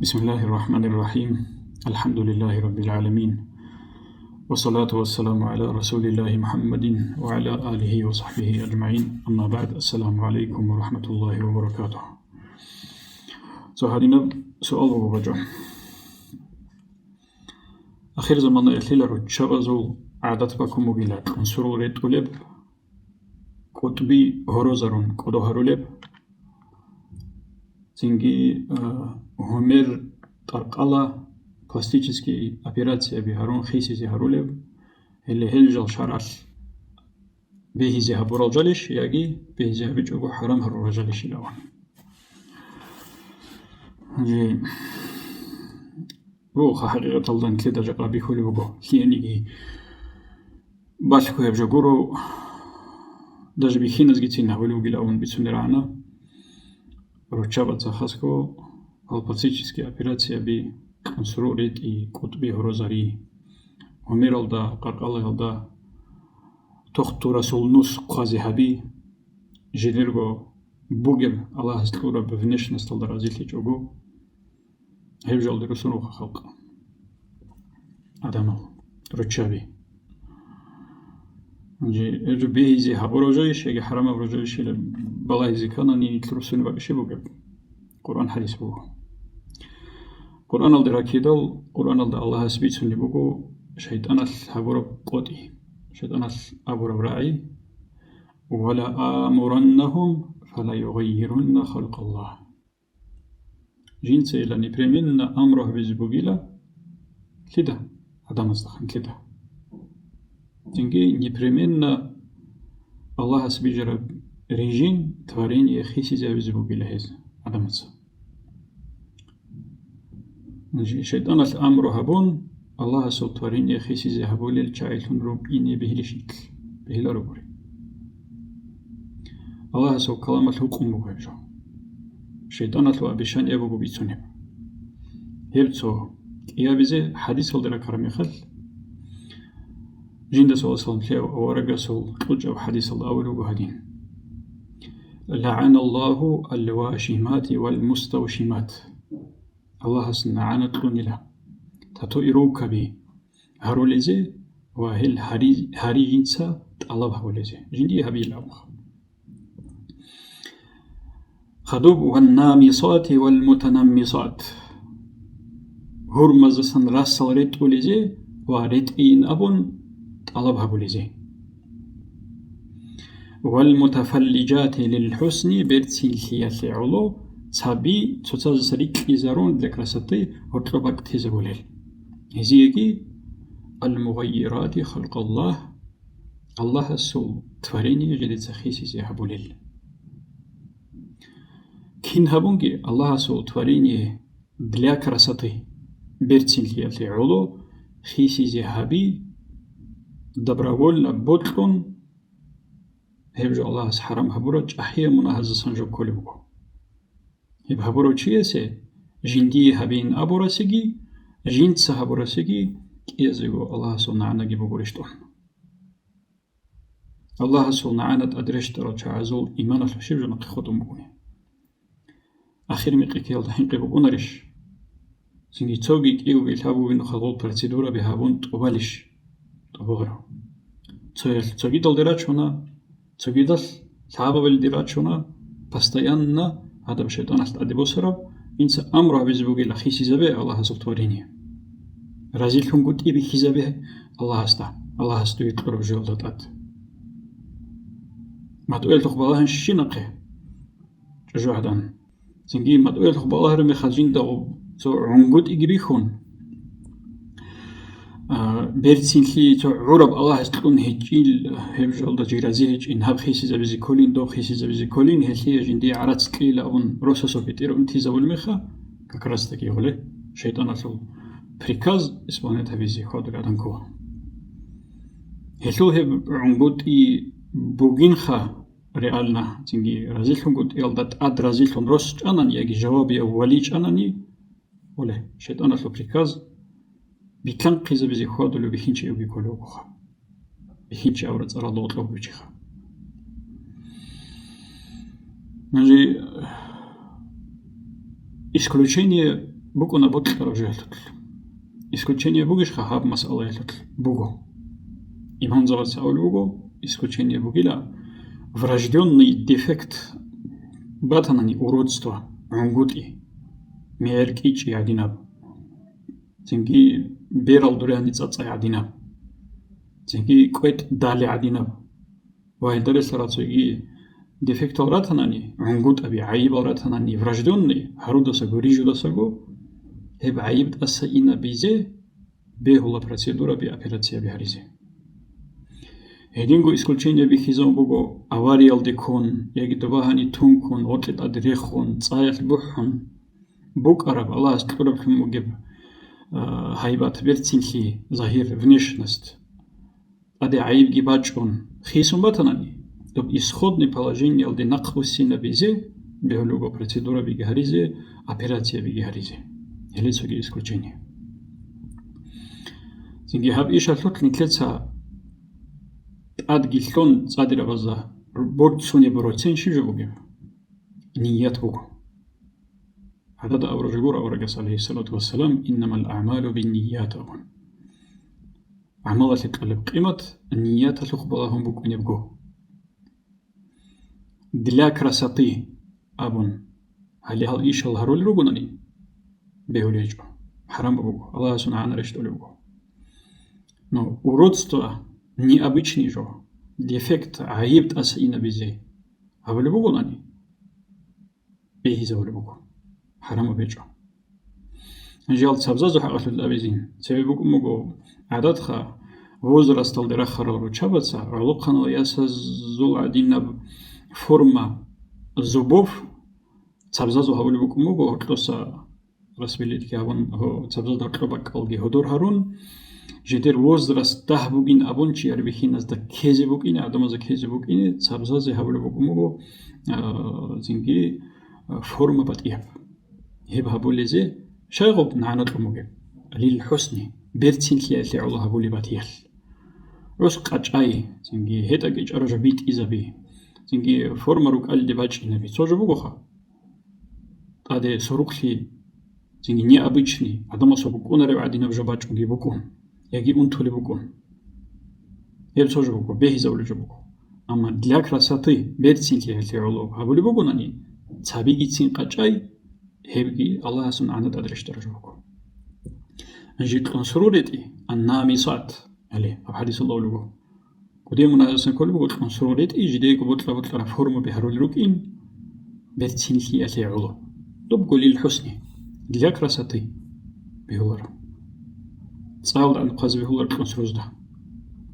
بسم الله الرحمن الرحيم. الحمد لله رب العالمين، والصلاة والسلام على رسول الله محمد وعلى آله وصحبه أجمعين. أما بعد، السلام عليكم ورحمة الله وبركاته. هذه سؤال وبجو. أخير زمان إلى شغزو عادت بكم مبيلات سرور طلب قطبي هروزرون قدو هرولب زنجي همير طرقالة пластические операции بهارون خيسي زي هرولب اللي هلجل شرعل به زي هبورالجالش ياجي به زي هبيجو حرام هرورالجالش لون جي روح حقيقة طلدان كده جقا بيخولي وقو لينيجي بالكو يبجو даже بيخين ازجيتين هولي وقلاون بيتسوني رانا روچابат захаско пластические операции би конструирит и кутби хорозари умиралда қарқалалда тохту расулнус қазихаби жилерго бугер аллах струра внешность алда разилти чогу хевжал дерусуну халқ адамал ручаби же бейзи хаборожойш яги харама рожойш или балайзи канани трусуни бакши бугер Qur'an hadis bu. Qur'an alda rakidal, Qur'an alda Allah hasbitsun bugu shaytan al haburab qoti. Shaytan al haburab ra'i wala amurannahum fala yughayyirunna khalq Allah. Jinse ila непременно амрах безбугила кида адам астахан кида. Тинги непременно Allah hasbijara режим творения хиси за безбугила хез адамца. شيطان الأمر هبون الله سلطورين يخيسي زهبولي الشايلون روب إني بهلي شكل بهلا روبري الله سو كلام الحكم بوجه شيطان الوا بشان يبغو بيتسوني هيرتو يا بيزي حديث ولدنا كرم يخل جند صلى الله عليه وسلم ورقة سو توجه حديث الله أول وهدين لعن الله الواشمات والمستوشمات الله سنعانت لنلا تاتو إروك بي هروليزي وهل هاري جنسا طلب هروليزي جندي هبي الأمخ خدوب والنامصات والمتنمصات هرمز سن رسل ريتوليزي وريتين أبون طلب هروليزي والمتفلجات للحسن برتسيل علو صبي تتصل سريك إزارون لكراسته وطلبك تزبولل هزيجي المغيرات خلق الله الله السول تفريني جديد سخيسي زيهبولل كين هبونجي الله السول تفريني دليا كراسته برتسيل علو خيسي زيهبي دبراول بوتلون هبجو الله حرام هبورج أحيا مناهز سنجو كلبو هب هبورو چيسه جندي هبين أبورسيجي جند سهبورسيجي كيزيجو الله سونعنا جيبو بورشتون الله سونعنا أدرشت رجع عزول إيمان الشيب جنق خدم بوني آخر ميقيك يلا حين بونرش سنجي توجي كيو بيلهابو بينو خلول برسيدورا بهابون تقبلش تبغرو توجي دل دراتشونا توجي دل لعبة بالدراتشونا постоянно هذا الشيطان أدبوسرب إنسى أمره بزبوجي لخيسي زبه الله سبحانه رازيلكم قلت إبي خيزبه الله الله يتقرب جلدات ما تقول تقبلها الشنقة جوهدان زنجي ما تقول تقبلها رمي خزين دو سو عنقود إجريخون بيرتسين لي تعرب الله استقون هجيل هبجل دا جيرازي هج إن هب خيسي زبزي كولين دو خيسي زبزي كولين هلي جندي عرات سكيل أون روسوسو بيتير أنتي زول مخا ككرستكي هولي شيطان أصل بريكاز إسبانيت هبزي خود رادن كوا هلو هب عنقود إي بوغين خا ريالنا زنجي رازيلهم قد يلدت أد رازيلهم روس أناني يجي جوابي أوليج أناني ولا شيطان أصل بريكاز بكان قيزة بزي خواد ولو بخينش يوبي كولو بخا بخينش أورد أرى الله أطلب بجيخا نجي исключение букуна ботлара жэлтл. Исключение бугиш хаб мас'ала ялтл буго. Имам Завацауль буго исключение бугила врожденный дефект батанани уродство ангути меркичи адинаб. Зинги берал дуриани цацай адинаб. Зинги квет дали адинаб. Вайдарес рацуги дефект алратанани ангут аби айб алратанани врожденный харудаса гурижудаса го хеб айб аса ина бизе бехула процедура би операция бихаризе. Единго исключение бихизон буго авариал декон яги добахани тункон отлет адрехон цаял бухон бук араб Аллах скураб мугиб хайбат вертинхи захир внешность аде айб гибачон хисун батанани доб исходное положение алде нақхусина бизе бехулуго процедура бигаризе операция бигаризе. Елицоги исключение. Зинги хаб иша лотлин тлеца адгилон цадира база борцуне процент шижугем ният буго. هذا أورجور أورجس عليه الصلاة والسلام إنما الأعمال بالنيات أبون. عملت القلب قيمة النيات تخبرهم بكون يبقوا. دلاك رسطي أبون. هل هل إيش الله رول رجونني بيوليجو حرام بقوا الله سبحانه رشتولي بقوا. Но уродство необычный же, дефект аибт асаина бизе. А в любого нани бейза в любого. حرام بيجو. جال سبزة حقت الأبيزين. سببكم مجو عدد خا وزر استال درخر الرجبتة علقنا ياسزول عدينا فورما زبوف سبزة هقول بكم مجو هتلوسا رسميلت كابون هو سبزة دركبك ألقي هدور هارون جدير وزر استه بوجين أبون شيء أربعين از دكيزي بوجين عدم از كيزي بوجين سبزة هقول بكم مجو زنجي فورما بتياب. هب هبوليزي شاغب نعنت الموجب للحسن بيرتين كي الله هبولي باتيال روس قاچاي زنجي هيتا جيج ارجا بيت إزابي زنجي فورماروك أل دباج إنبي سوجو بوغوخا تادي سوروكلي زنجي необычный адама собукуна ревадина вжабач уги букун яги унтули букун еб сожу буку бехиза улежу буку ама для красоты бертин ки Allah хабули букунани цабиги цин قاچاي هبقي الله سبحانه تدرش درجوكو. نجيت كونسرورتي النامصات عليه بحديث الله لغو. كودي مناسن كل بقول كونسرورتي جديك بطلع فورم بهرول ركين بتسين لي أتي عضو. تبقى للحسن دليك راساتي بهولر. صاول عن قاز بهولر كونسروز ده.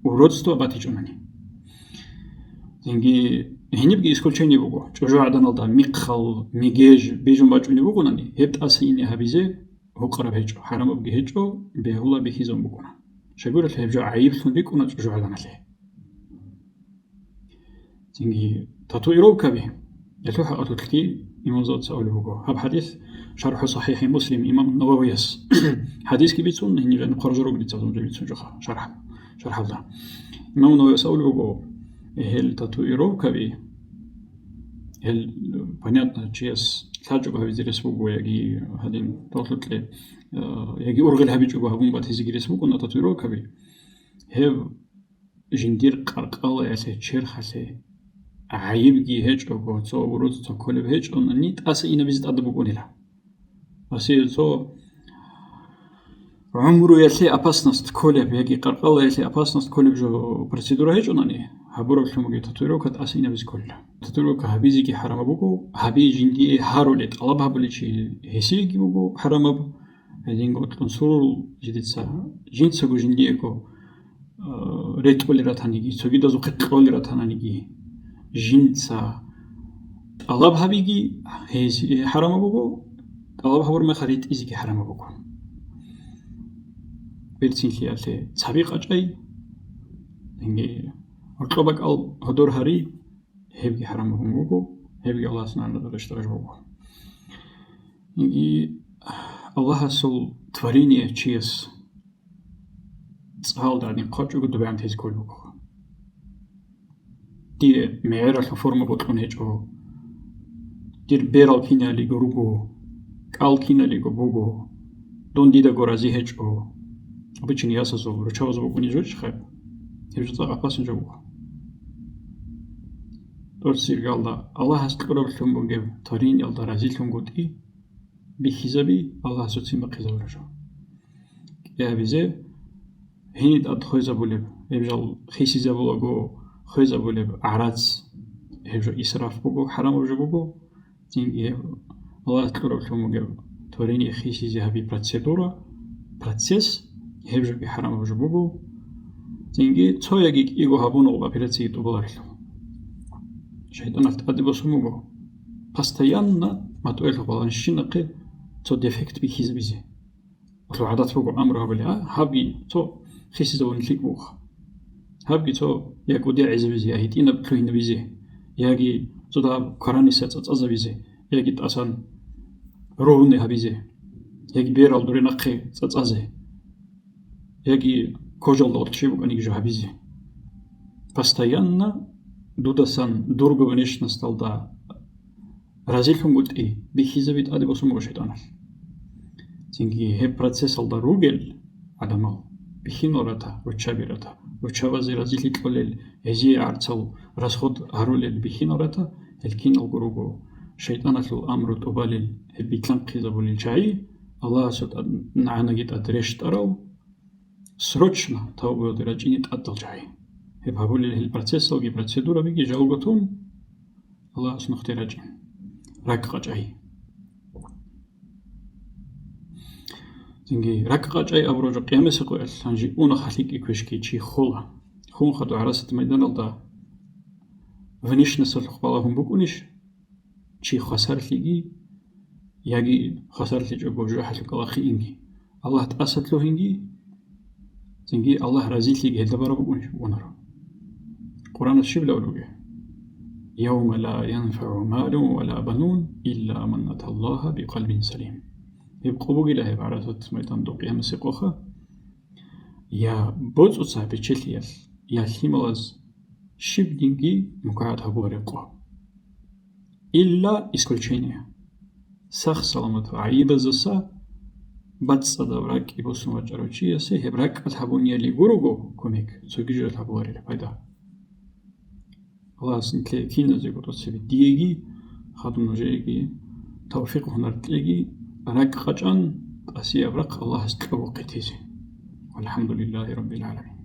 ورودستو باتي جوناني. زنجي هني بقي исключение بقو. جوجو عدنا ده ميقخل ميجيج بيجون باجوني بقو ناني. هبت أسيني هبيزه هو قرب هجو حرام بقي هجو بهولا بهيزون بقونا. شجور الهجو عيب ثم بيكونا جوجو عدنا له. زنجي تطويرو كبي. يتوحى أتوتكي إمام زاد سأول بقو. هب حديث شرح صحيح مسلم إمام النووي حديث كي بيتون هني لأن خرج رجل تزوج بيتون جخا شرح الله. إمام النووي سأول بقو. هل تطويرو كبي هل понятно через таджуба визирес бугу яги хадин тотле яги ургел хабичуба хабун бат хизигирес бугу на татуиро каби хев жиндир қарқала ясе черхасе айибги хечого цо урус цо колеб хеч он нит аса ина визит ада бугунила асе цо умру ясе опасность колеб яги қарқала ясе опасность колеб жо процедура хеч онани هبورو كلمة تطويرو كات أسينا بس كله تطويرو كهبيزي كي حرام بوكو هبي جندي هارولت الله بحبلي شيء هسي كي بوكو حرام أب هذين قلت نصور جديد سا جند سجو جندي إكو ريت ولا راتاني كي سجيد أزو قط ولا راتاني كي جند سا الله بحبي كي هسي حرام بوكو الله بحبور ما خريط إزي كي حرام بوكو بيرتين كي ألته سابق أجاي إنجي أطلبك هدور هري هبقي حرام بوكو هبقي الله سبحانه وتعالى بوكو يجي الله سول توريني تشيس تصحال دارني قاتشو قد بيعمل هيز كل بوكو دي معيرة الفورمة بطلون هيجو دير بيرال كينا اللي جروكو კალკინალიგო ბოგო დონდიდა გორაზი ჰეჭო აბიჩინი ასაზო როჩავაზო ბოგუნი ჯოჩხე ეჟცა აფასინჯო ტორსირ გალდა ალლაჰ ასტყრობლუმ ბოგე თორინ ялда разилум გუტი ბიხიზები ალლაჰ სოციმ ბახიზავრაშო კიავიზე ჰინით ათხოიზაბულებ ებჟალ ხისიზაბულოგო ხოიზაბულებ არაც ებჟო ისრაფ ბოგო ჰარამობჟო ბოგო ძინგე ალლაჰ ასტყრობლუმ ბოგე თორინი ხისიზე ჰაბი процесс ებჟო ჰარამობჟო ბოგო ძინგე ცოიაგი იგო ჰაბუნო აფერაცი ტუბოლარილო شيطان أفتقد بسموه постоянно матуэль баланшинақи то дефект бихиз бизе то عادات بقول أمره بلها هابي تو خيس زون ليك بوخ هابي تو يكودي عز بيزي هيتينا بكلين بيزي ياجي تو دا كراني سات أز بيزي ياجي تأسان روحني هبيزي ياجي بيرال دوري نقي سات أزه ياجي كوجل دور شيء بقول نيجي هبيزي постоянно дудасан дурговнешна сталда разилхум гути бихизавит адибосум гошетанал зинги хе процесс алда ругел адамал бихинората ручабирата ручавази разилхи толел эзи арцал расход арулел бихинората элкин алгуруго шейтаналу амру тобалил битлан қизабулил чай аллах сот нанагит адрештарал срочно таубиоди рачинит аддал чай هبقول له البروسيس أو البروسيدورة بيجي جالقتهم الله أصنع اختراجين ركقة جاي تنجي ركقة جاي أبرج قيامة سقوي الحنجي أنا خليك إكوشكي شيء خلا خون خدوا عراسة ميدان الله فنيش نسل خبالهم بكونش شيء خسر ليجي يجي خسر ليجي بوجه حلق الله خينجي الله تأسد له هنجي تنجي الله رزيل ليجي هذا برا بكونش ونرى قرآن الشبل أولوه يوم لا ينفع مال ولا بنون إلا من أتى الله بقلب سليم يبقى بوغي له بعرضت ميدان دو قيام سيقوخة يا بوز أصحابي تشليال يا حيملاز شبدينجي مقاعد هبوريقو إلا إسكولشينيا سخ سلامت عيب الزسا باتس أدوراك إبوسو مجاروشي يسي هبراك أتحبوني اللي غروغو كوميك سوكيجو الحبواري لبايدا الله سنتلي كينا زي قطو سيبي ديجي خادم نجيجي توفيق هنرتليجي راك خجان أسي أبرق الله استقبو قتيزي والحمد لله رب العالمين.